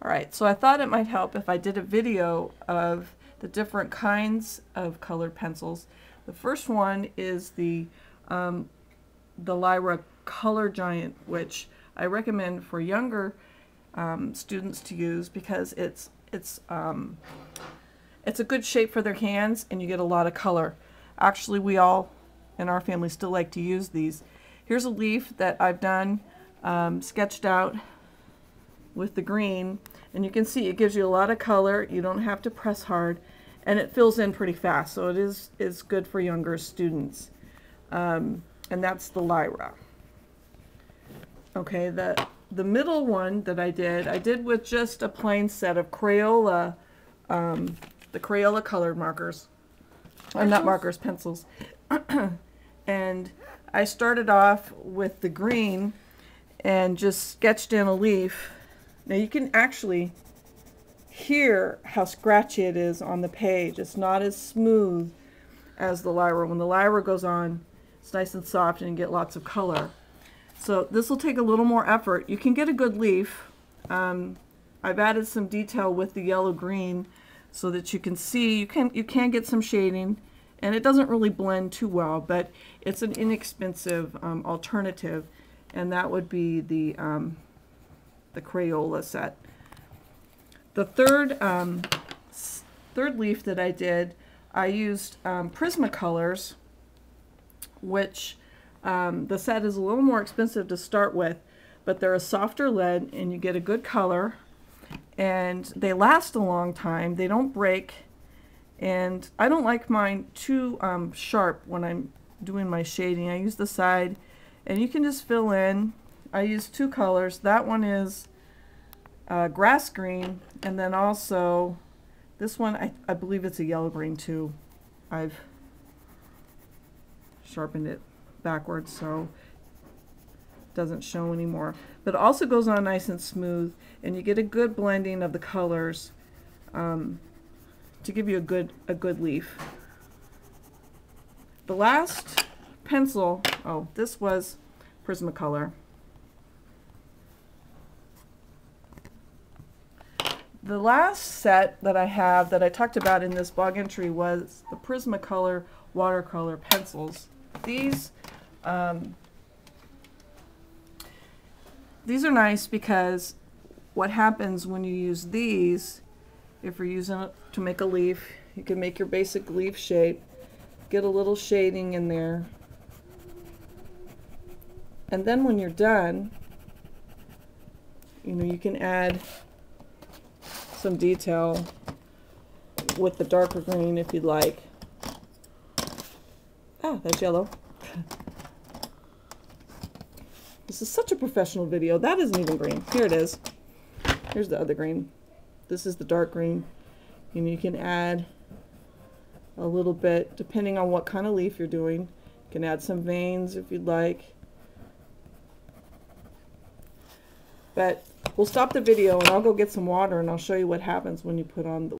Alright, so I thought it might help if I did a video of the different kinds of colored pencils. The first one is the Lyra Color Giant, which I recommend for younger students to use because it's a good shape for their hands and you get a lot of color. Actually, we all in our family still like to use these. Here's a leaf that I've done, sketched out with the green, and you can see it gives you a lot of color. You don't have to press hard, and it fills in pretty fast, so it is good for younger students. And that's the Lyra. Okay, the middle one that I did with just a plain set of Crayola, the Crayola colored markers. Not markers, pencils. And I started off with the green and just sketched in a leaf. Now you can actually hear how scratchy it is on the page. It's not as smooth as the Lyra. When the Lyra goes on, it's nice and soft and you get lots of color. So this will take a little more effort. You can get a good leaf. I've added some detail with the yellow-green so that you can see, you can get some shading, and it doesn't really blend too well, but it's an inexpensive alternative, and that would be the Crayola set. The third leaf that I did, I used Prismacolors, which the set is a little more expensive to start with, but they're a softer lead and you get a good color, and they last a long time. They don't break, and I don't like mine too sharp when I'm doing my shading. I use the side, and you can just fill in. I use two colors. That one is grass green, and then also this one, I believe it's a yellow green too. I've sharpened it backwards so it doesn't show anymore, but it also goes on nice and smooth, and you get a good blending of the colors to give you a good leaf. The last pencil, this was Prismacolor. The last set that I have that I talked about in this blog entry was the Prismacolor watercolor pencils. These are nice because what happens when you use these, if you're using it to make a leaf, you can make your basic leaf shape, get a little shading in there, and then when you're done, you can add some detail with the darker green if you'd like. That's yellow. This is such a professional video. That isn't even green. Here it is. Here's the other green. This is the dark green. And you can add a little bit, depending on what kind of leaf you're doing. You can add some veins if you'd like. But we'll stop the video and I'll go get some water and I'll show you what happens when you put on the